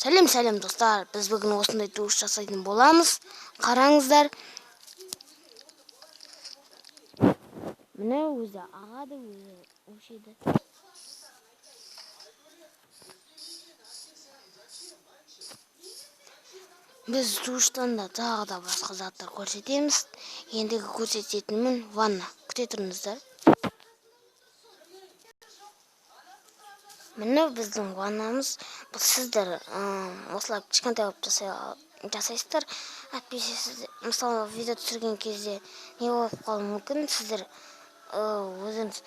Сәлем достар, біз бүгін осындай туыс жасайтын боламыз. Қараңыздар. Міне өзі ағады, өзі өшеді. Біз туыстан да тағы да басқа заттар көрсетеміз. Ендігі көрсететінім ванна. Күте тұрыңыздар. Міне біздің ваннамыз. Бұл сіздер осылай кішкентай болып жасайсыздар. Әйтпесе сіздер мысалы видео түсірген кезде не болып қалуы мүмкін. Сіздер өзіңіз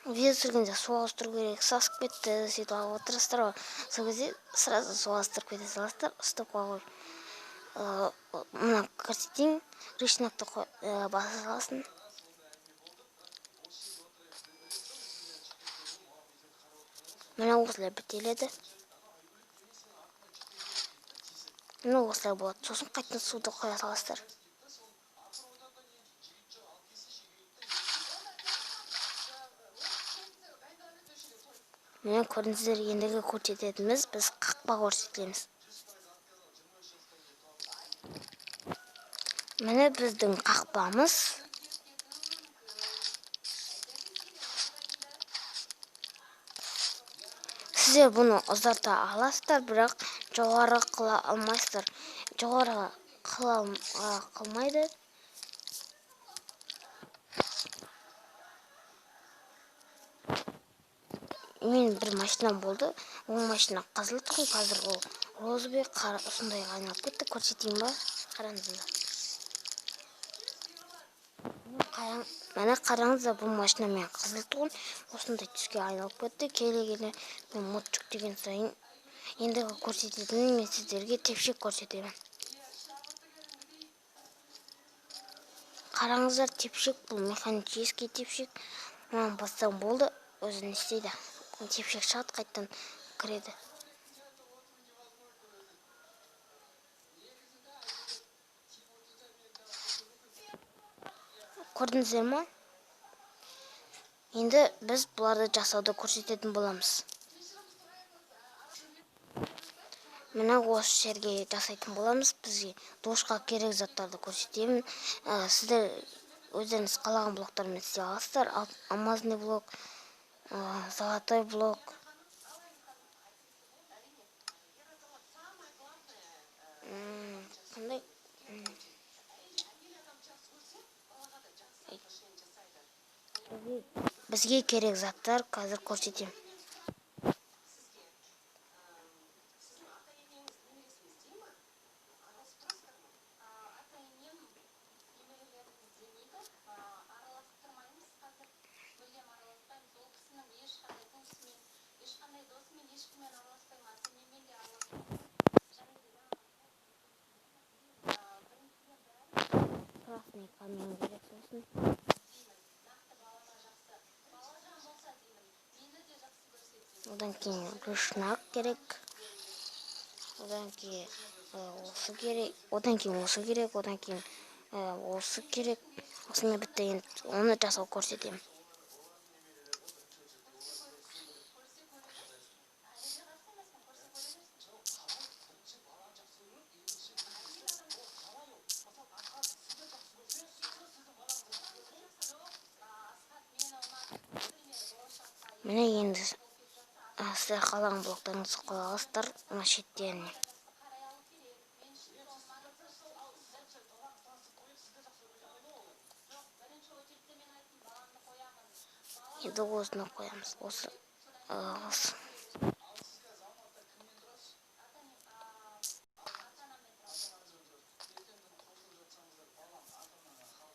видео түсіргенде су ауыстыру керек, сасып кетті, сөйтіп алып отырсыздар ғой. Сол кезде сразу су ауыстырып кете саласыздар, ұстап қойып. Мына көрсетейін, рычагты баса саласың. Міне осылай бітеледі. Міне осылай болады. Сосын қайтадан суды қоя саласыздар. Міне көрдіңіздер, ендігі көрсететініміз біз қақпа көрсетеміз. Міне біздің қақпамыз. Сіздер бұны ұзарта аласыздар, бірақ жоғары қыла алмайсыздар. Жоғары қылмайды. Мен бір машинам болды. Ол машина қызыл тұғын, қазір ол розыбек сондай айналып кетті. Көрсетейін ба? Қараңыздар. Міне қараңыздар, бұл машина мен қызыл тұғын осындай түске айналып кетті. Келе мен мод жүктеген сайын ендігі көрсететінім мен сіздерге тепшек көрсетемін. Қараңыздар, тепшек бұл механический тепшек. Маған бастан болды, өзін істейді. Тепшек шығады, қайттан кіреді. Көрдіңіздер ма? Енді біз бұларды жасауды көрсететін боламыз. Міне осы жерге жасайтын боламыз. Бізге душқа керек заттарды көрсетемін. Сіздер өздеріңіз қалаған блоктармен істей аласыздар. Алмазный блок, золотой блок. Қандай? Бізге керек заттар қазір көрсетем. Красный камень керек болсын. Одан кейін рычаг керек. Одан кейін осы керек. Одан кейін осы керек. Одан кейін осы керек. Осыны бітті, енді оны жасау көрсетемін. Міне енді сіздер қалаған блоктарыңызды қоя аласыздар мына шеттеріне. Енді осыны қоямыз. Осы.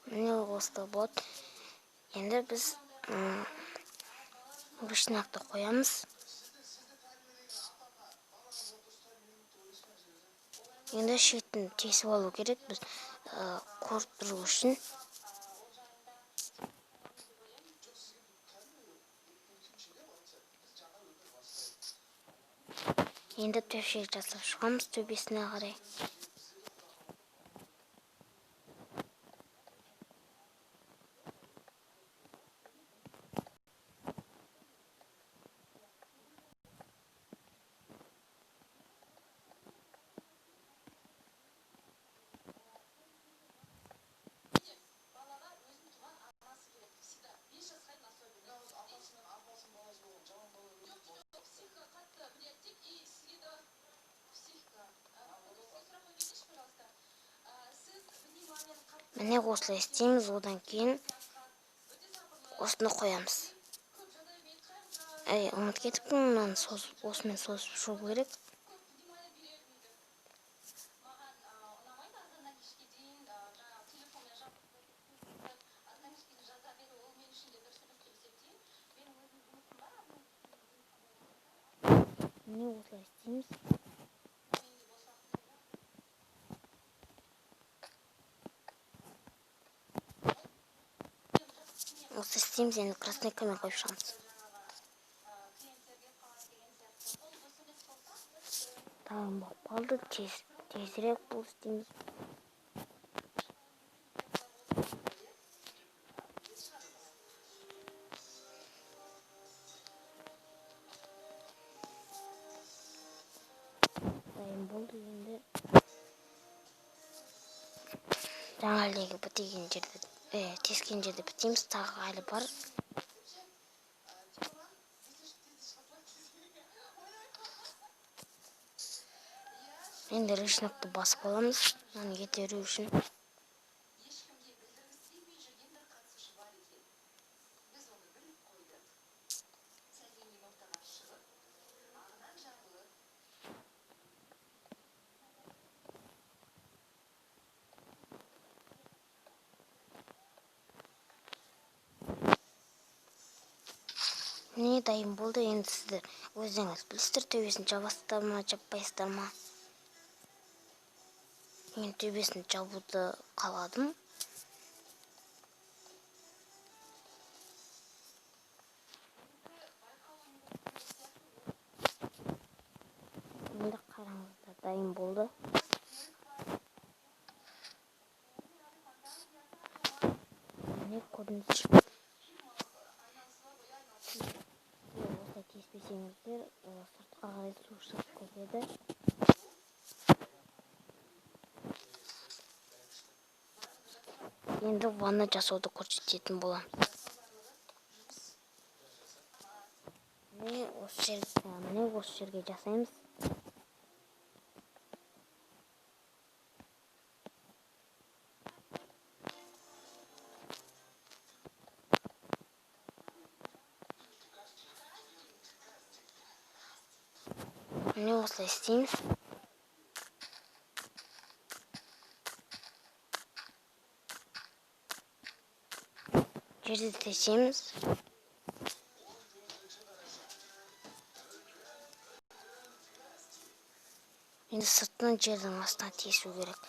Міне осыда болады. Енді біз рычагты қоямыз. Енді шетін тесіп алу керек біз көріп тұру үшін. Енді тепшек жасап шығамыз төбесіне қарай. Міне осылай істейміз, одан кейін осыны қоямыз. Ұмыт кетіппін, мынаны осымен созып шығу керек. Міне осылай істейміз. Осы істейміз, енді красненькамен қойып шығамыз. Дайын болып қалды, тезірек бұл істейміз. Дайын болды, енді жаңа әлдегі бітеген жерді, тескен жерді бітейміз, тағы әлі бар. Енді рычнокты басып аламыз, оны кетіру үшін. Міне дайын болды, енді сіздер өздеріңіз білесіздер, төбесін жабасыздар ма, жаппайсыздар ма. Мен төбесін жабуды қаладым. Енді қараңыздар, дайын болды. Міне көрдіңіз. Осылай теспесеңіздер, сыртқа қарай су шығып кетеді. Енді ванна жасауды көрсететін боламыз. Міне осы жерге жасаймыз. Міне осылай істейміз. Жерді тесеміз. Енді сыртынан жердің астына тесу керек.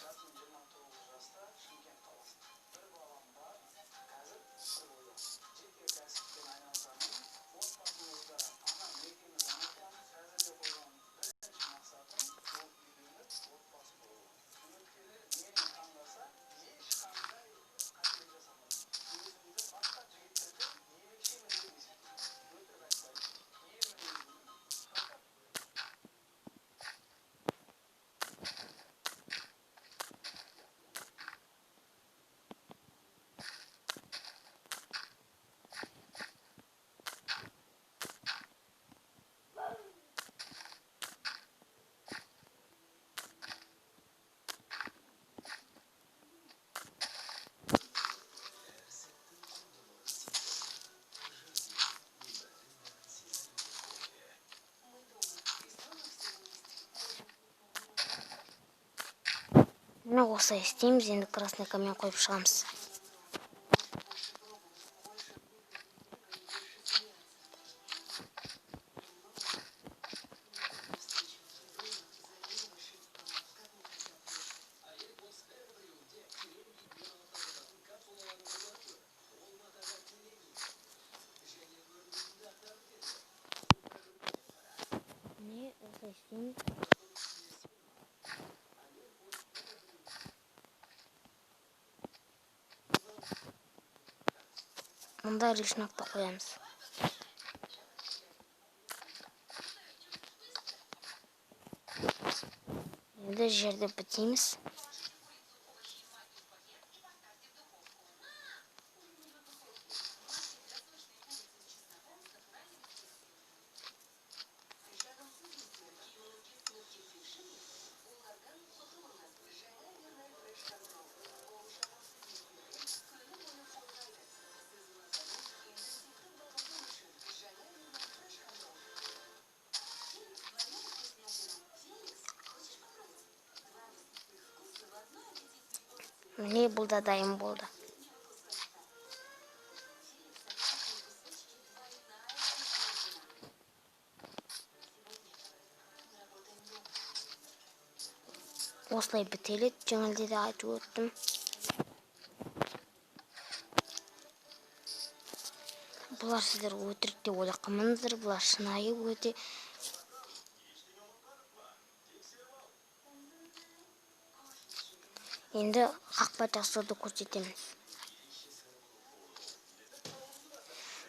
Міне осылай істейміз, енді красненькамен қойып шығамыз. Міне осылай істейміз. Мұнда рычнокты қоямыз. Енді жерді бітейміз. Міне бұл да дайын болды. Осылай бітеледі, жаңалде де айтып өттім. Бұлар сіздер өтірік деп ойлақамаңыздар, бұлар шынайы өте. Енді қақпа жасауды көрсетеміз.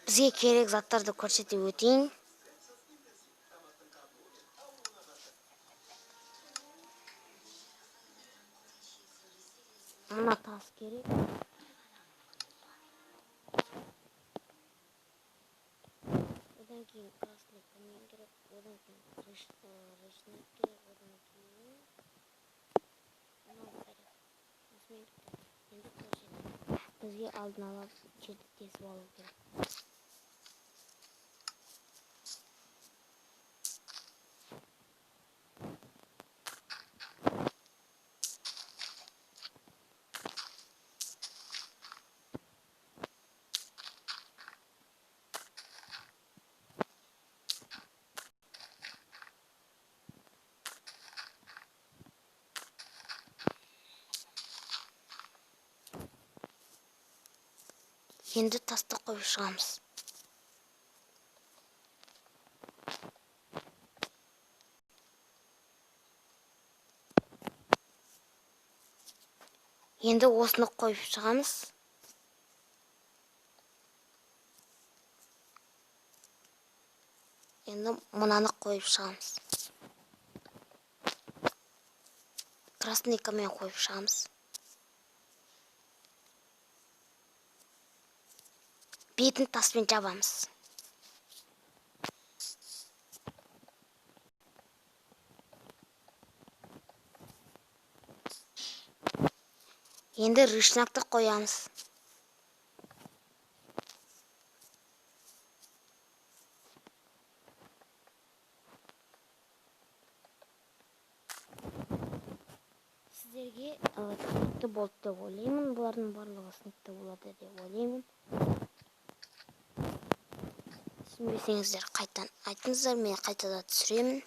Бізге керек заттарды көрсете өтейін. Мына тас керек. Одан кейін красный камень керек, одан кейін рычаг керек, одан кейін мынау керек. Осымен енді көрсетемін. Бізге алдын ала жерді тесіп алу керек. Енді тасты қойып шығамыз. Енді осыны қойып шығамыз. Енді мынаны қойып шығамыз. Красный камень қойып шығамыз. Бетін таспен жабамыз. Енді рычагты қоямыз. Сіздерге түсінікті болды деп ойлаймын. Бұлардың барлығы түсінікті болады деп ойлаймын. Түсінбесеңіздер қайтадан айтыңыздар, мен қайтадан түсіремін.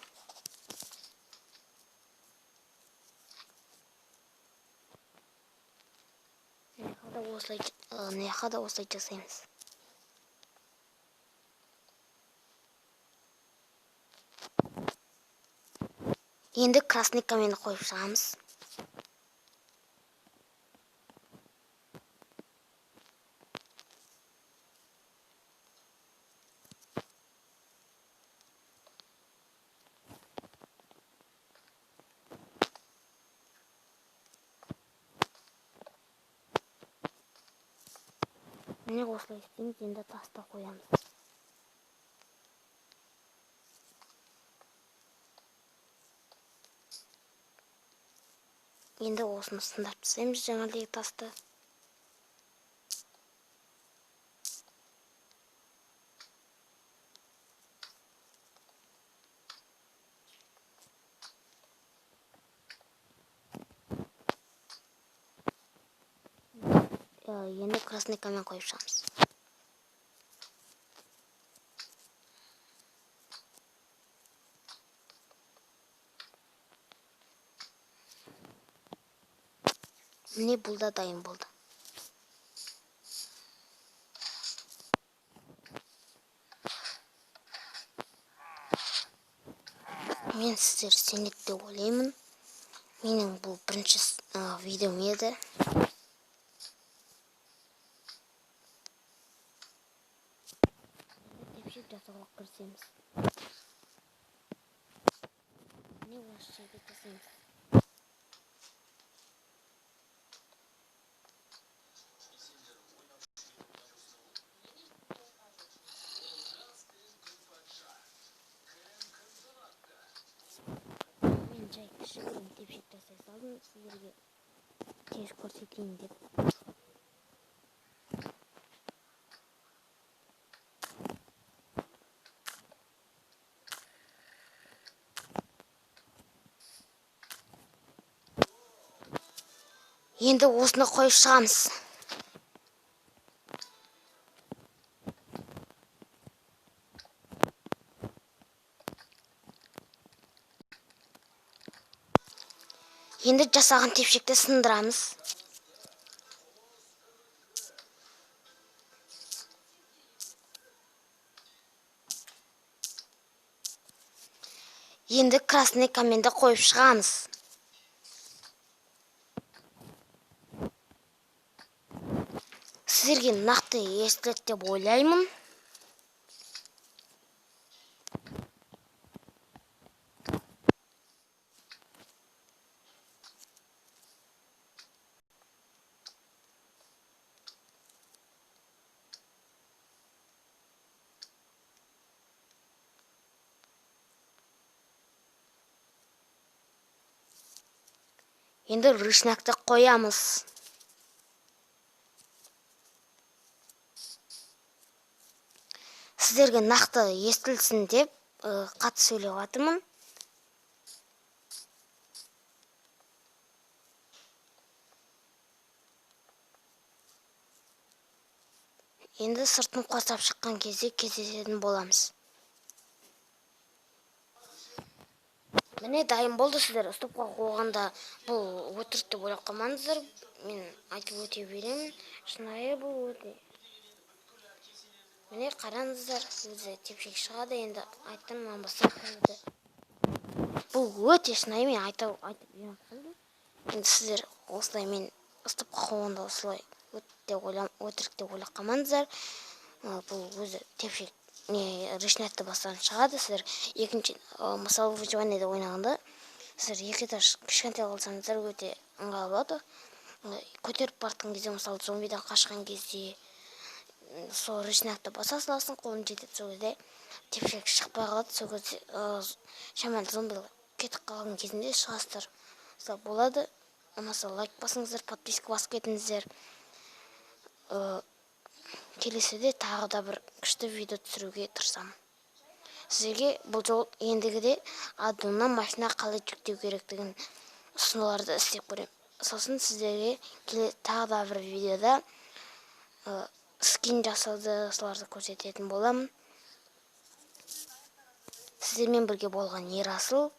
Мына да осылай жасаймыз. Енді красный камень қойып шығамыз. Міне осылай істейміз, енді тасты қоямыз. Енді осыны сындап тастаймыз, жаңағыдай тасты. Енді красный камень қойып шығамыз. Міне бұл да дайын болды. Мен сіздер сенеді деп ойлаймын. Менің бұл бірінші видеом еді. Тепшек жасауға кірісеміз. Міне осы жерге жасаймыз. Мен жай кішігірім тепшек жасай салдым, сіздерге тез көрсетейін деп. Енді осыны қойып шығамыз. Енді жасаған тепшекті сындырамыз. Енді красный каменді қойып шығамыз. Сіздерге нақты естіледі деп ойлаймын. Енді рычнакты қоямыз. Сіздерге нақты естілсін деп қатты сөйлеп жатырмын. Енді сыртын қосап шыққан кезде кездесетін боламыз. Міне дайын болды. Сіздер стопқа қойғанда бұл өтірік деп ойлап қалмаңыздар. Мен айтып өте беремін. Шынайы бұл өте. Міне қараңыздар, өзі тепшек шығады. Енді айттым бастап болды. Бұл өте шынайы, мен айтып жатырмын. Енді сіздер осылай мен стопқа қойғанда осылай өтірік деп ойлап қалмаңыздар. Бұл өзі тепшек рычнакты бастан шығады. Сіздер екінші мысалы выживаниеде ойнағанда сіздер екі этаж кішкентай болсаңыздар өте ыңғайлы болады. Көтеріп бартқан кезде, мысалы зомбидан қашқан кезде сол рычнакты баса саласың, қолың жетеді, сол кезде тепшек шықпай қалады. Сол кезде шамалы зомбилар кетіп қалған кезінде шығасыздар. Сол болады. Ұнаса лайк басыңыздар, подписка басып кетіңіздер. Келесіде тағы да бір күшті видео түсіруге тырысамын. Сіздерге бұл жол ендігіде аддоннан машина қалай жүктеу керектігін ұсынуларды істеп көремін. Сосын сіздерге тағы да бір видеода скин жасауды соларды көрсететін боламын. Сіздермен бірге болған Ерасыл.